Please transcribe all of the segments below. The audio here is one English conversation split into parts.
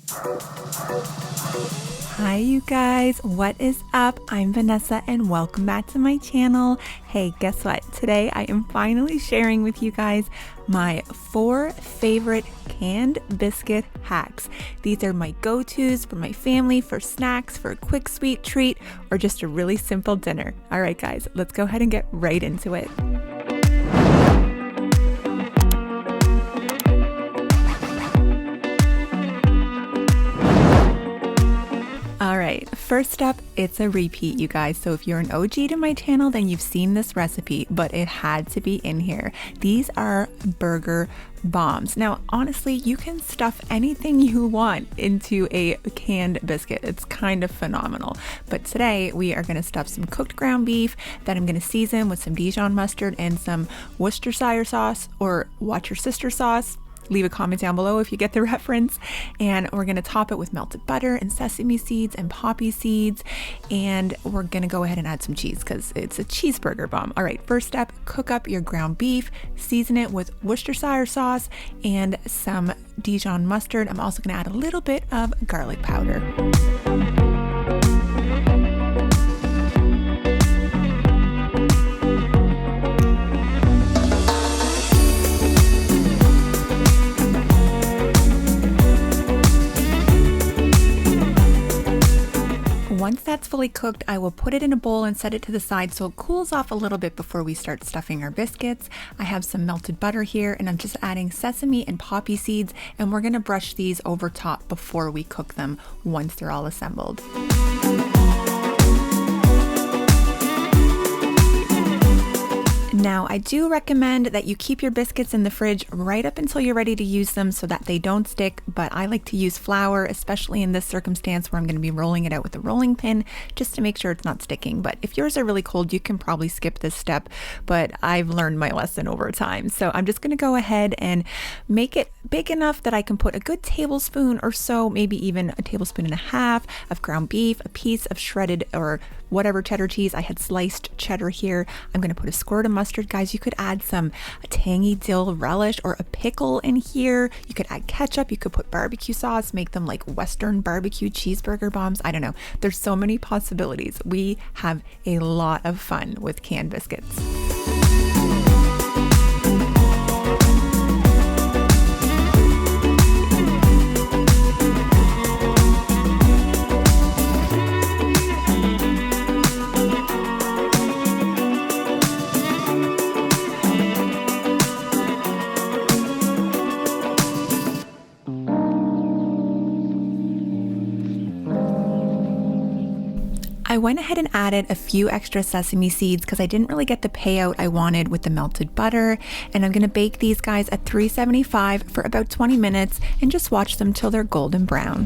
Hi you guys, what is up? I'm Vanessa and welcome back to my channel. Hey, guess what? Today I am finally sharing with you guys my 4 favorite canned biscuit hacks. These are my go-tos for my family, for snacks, for a quick sweet treat, or just a really simple dinner. All right guys, let's go ahead and get right into it. All right, first up, it's a repeat, you guys. So if you're an OG to my channel, then you've seen this recipe, but it had to be in here. These are burger bombs. Now, honestly, you can stuff anything you want into a canned biscuit. It's kind of phenomenal. But today we are going to stuff some cooked ground beef that I'm going to season with some Dijon mustard and some Worcestershire sauce, or watch your sister sauce. Leave a comment down below if you get the reference. And we're gonna top it with melted butter and sesame seeds and poppy seeds. And we're gonna go ahead and add some cheese because it's a cheeseburger bomb. All right, first step, cook up your ground beef, season it with Worcestershire sauce and some Dijon mustard. I'm also gonna add a little bit of garlic powder. Once that's fully cooked, I will put it in a bowl and set it to the side so it cools off a little bit before we start stuffing our biscuits. I have some melted butter here and I'm just adding sesame and poppy seeds, and we're gonna brush these over top before we cook them once they're all assembled. Now, I do recommend that you keep your biscuits in the fridge right up until you're ready to use them so that they don't stick, but I like to use flour, especially in this circumstance where I'm going to be rolling it out with a rolling pin just to make sure it's not sticking. But if yours are really cold, you can probably skip this step, but I've learned my lesson over time. So I'm just going to go ahead and make it big enough that I can put a good tablespoon or so, maybe even a tablespoon and a half of ground beef, a piece of shredded or whatever cheddar cheese. I had sliced cheddar here. I'm going to put a squirt of mustard. Guys, you could add some tangy dill relish or a pickle in here. You could add ketchup. You could put barbecue sauce, make them like Western barbecue cheeseburger bombs. I don't know. There's so many possibilities. We have a lot of fun with canned biscuits. I went ahead and added a few extra sesame seeds because I didn't really get the payout I wanted with the melted butter. And I'm gonna bake these guys at 375 for about 20 minutes and just watch them till they're golden brown.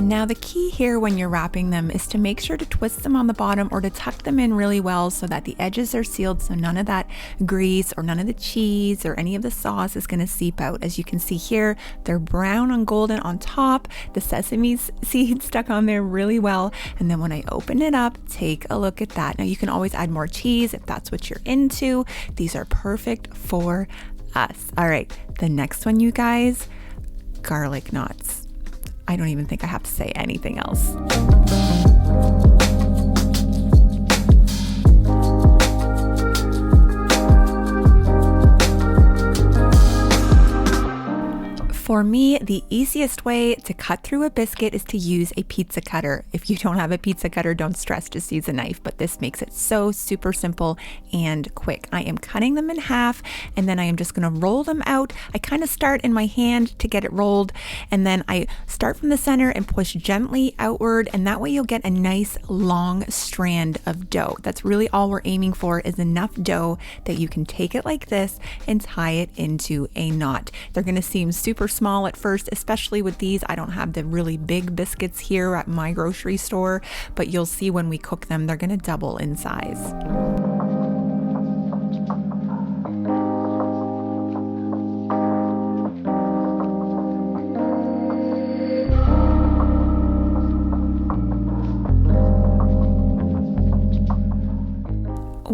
Now the key here when you're wrapping them is to make sure to twist them on the bottom or to tuck them in really well so that the edges are sealed, so none of that grease or none of the cheese or any of the sauce is going to seep out. As you can see here, they're brown and golden on top, the sesame seeds stuck on there really well, and then when I open it up, take a look at that. Now you can always add more cheese if that's what you're into. These are perfect for us. All right, the next one, you guys, garlic knots. I don't even think I have to say anything else. For me, the easiest way to cut through a biscuit is to use a pizza cutter. If you don't have a pizza cutter, don't stress, just use a knife, but this makes it so super simple and quick. I am cutting them in half and then I am just gonna roll them out. I kind of start in my hand to get it rolled, and then I start from the center and push gently outward, and that way you'll get a nice long strand of dough. That's really all we're aiming for, is enough dough that you can take it like this and tie it into a knot. They're gonna seem super small at first, especially with these. I don't have the really big biscuits here at my grocery store, but you'll see when we cook them, they're gonna double in size.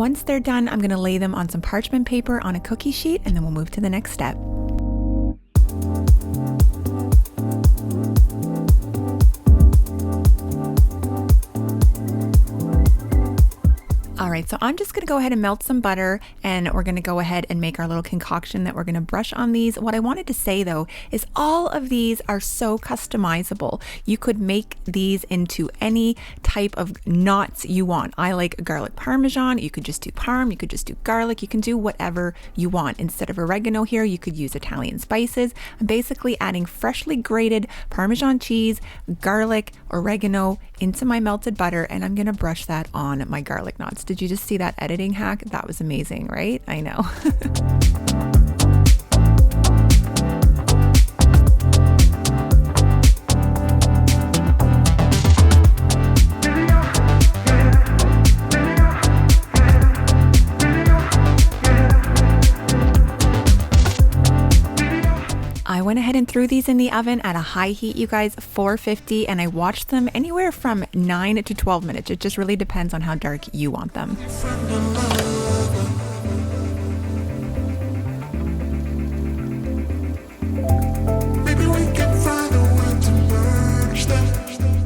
Once they're done, I'm going to lay them on some parchment paper on a cookie sheet, and then we'll move to the next step. All right, so I'm just gonna go ahead and melt some butter, and we're gonna go ahead and make our little concoction that we're gonna brush on these. What I wanted to say though is all of these are so customizable. You could make these into any type of knots you want. I like garlic parmesan. You could just do parm, you could just do garlic, you can do whatever you want. Instead of oregano here, you could use Italian spices. I'm basically adding freshly grated Parmesan cheese, garlic, oregano into my melted butter, and I'm gonna brush that on my garlic knots. Did you just see that editing hack? That was amazing, right? I know. I went ahead and threw these in the oven at a high heat, you guys, 450, and I watched them anywhere from 9 to 12 minutes. It just really depends on how dark you want them.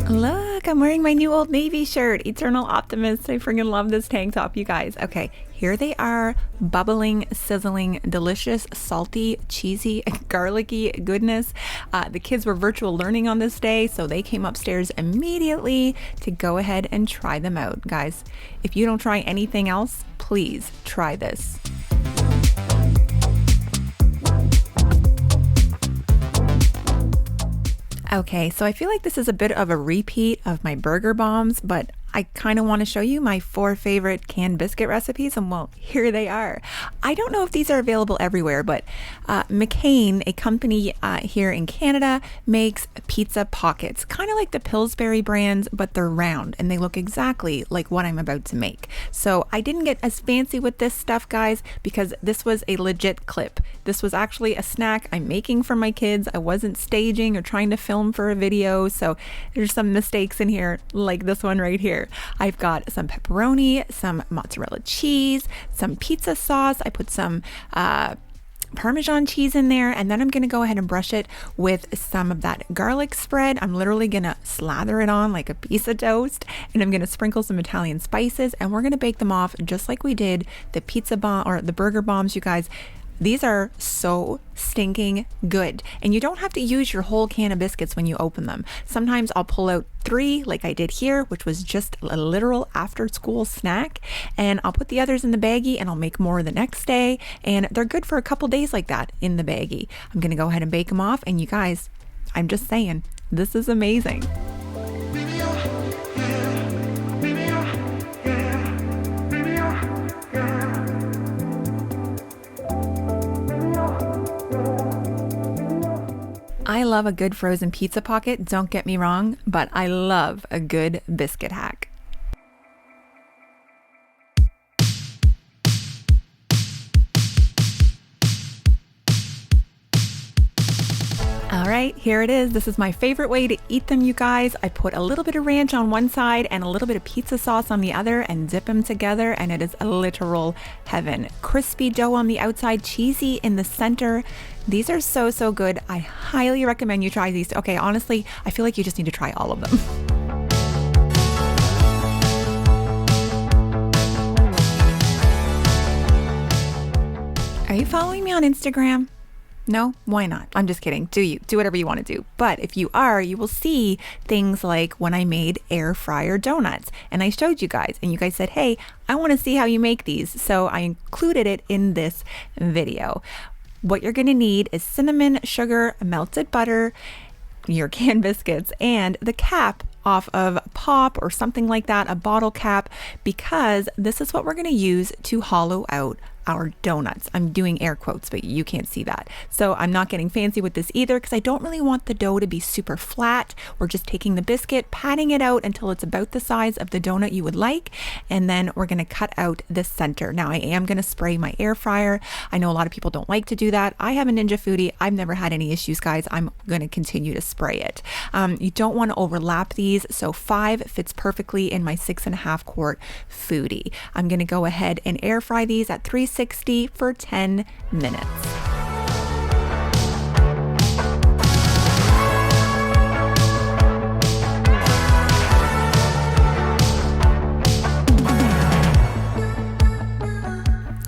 Look, I'm wearing my new Old Navy shirt, Eternal Optimist. I freaking love this tank top, you guys. Okay, here they are, bubbling, sizzling, delicious, salty, cheesy, garlicky goodness. The kids were virtual learning on this day, so they came upstairs immediately to go ahead and try them out. Guys, if you don't try anything else, please try this. Okay, so I feel like this is a bit of a repeat of my burger bombs, but I kind of want to show you my 4 favorite canned biscuit recipes, and well, here they are. I don't know if these are available everywhere, but McCain, a company here in Canada, makes pizza pockets, kind of like the Pillsbury brands, but they're round and they look exactly like what I'm about to make. So I didn't get as fancy with this stuff, guys, because this was a legit clip. This was actually a snack I'm making for my kids. I wasn't staging or trying to film for a video, so there's some mistakes in here, like this one right here. I've got some pepperoni, some mozzarella cheese, some pizza sauce. I put some Parmesan cheese in there, and then I'm gonna go ahead and brush it with some of that garlic spread. I'm literally gonna slather it on like a piece of toast, and I'm gonna sprinkle some Italian spices, and we're gonna bake them off just like we did the pizza bomb or the burger bombs, you guys. These are so stinking good, and you don't have to use your whole can of biscuits when you open them. Sometimes I'll pull out 3 like I did here, which was just a literal after school snack, and I'll put the others in the baggie and I'll make more the next day, and they're good for a couple days like that in the baggie. I'm gonna go ahead and bake them off, and you guys, I'm just saying, this is amazing. I love a good frozen pizza pocket, don't get me wrong, but I love a good biscuit hack. All right, here it is. This is my favorite way to eat them, you guys. I put a little bit of ranch on one side and a little bit of pizza sauce on the other and dip them together, and it is a literal heaven. Crispy dough on the outside, cheesy in the center. These are so, so good. I highly recommend you try these. Okay, honestly, I feel like you just need to try all of them. Are you following me on Instagram? No? Why not? I'm just kidding. Do whatever you want to do. But if you are, you will see things like when I made air fryer donuts, and I showed you guys, and you guys said, hey, I want to see how you make these. So I included it in this video. What you're going to need is cinnamon, sugar, melted butter, your canned biscuits, and the cap off of pop or something like that, a bottle cap, because this is what we're going to use to hollow out our donuts. I'm doing air quotes, but you can't see that. So I'm not getting fancy with this either because I don't really want the dough to be super flat. We're just taking the biscuit, patting it out until it's about the size of the donut you would like, and then we're going to cut out the center. Now I am going to spray my air fryer. I know a lot of people don't like to do that. I have a Ninja Foodie. I've never had any issues, guys. I'm going to continue to spray it. You don't want to overlap these, so 5 fits perfectly in my 6.5 quart Foodie. I'm going to go ahead and air fry these at 360 for 10 minutes.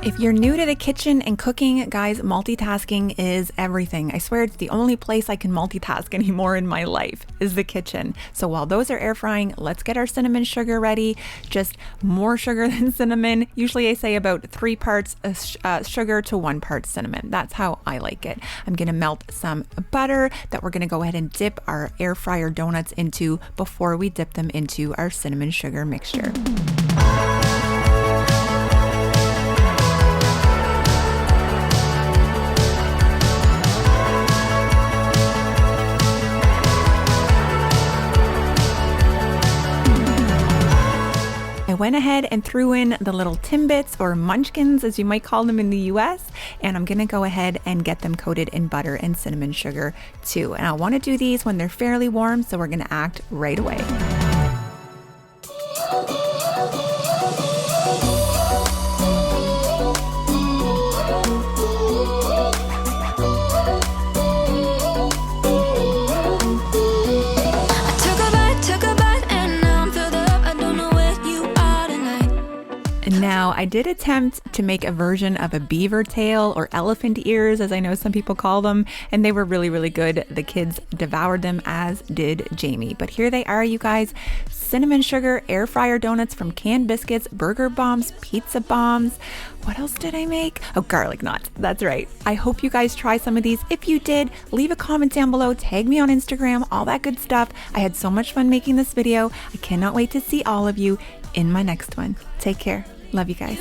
If you're new to the kitchen and cooking, guys, multitasking is everything. I swear it's the only place I can multitask anymore in my life is the kitchen. So while those are air frying, let's get our cinnamon sugar ready. Just more sugar than cinnamon. Usually I say about 3 parts sugar to 1 part cinnamon. That's how I like it. I'm gonna melt some butter that we're gonna go ahead and dip our air fryer donuts into before we dip them into our cinnamon sugar mixture. I went ahead and threw in the little Timbits or Munchkins, as you might call them in the US, and I'm gonna go ahead and get them coated in butter and cinnamon sugar too. And I wanna do these when they're fairly warm, so we're gonna act right away. Now, I did attempt to make a version of a beaver tail or elephant ears, as I know some people call them, and they were really, really good. The kids devoured them, as did Jamie. But here they are, you guys. Cinnamon sugar air fryer donuts from Canned Biscuits, burger bombs, pizza bombs. What else did I make? Oh, garlic knots. That's right. I hope you guys try some of these. If you did, leave a comment down below, tag me on Instagram, all that good stuff. I had so much fun making this video. I cannot wait to see all of you in my next one. Take care. Love you guys.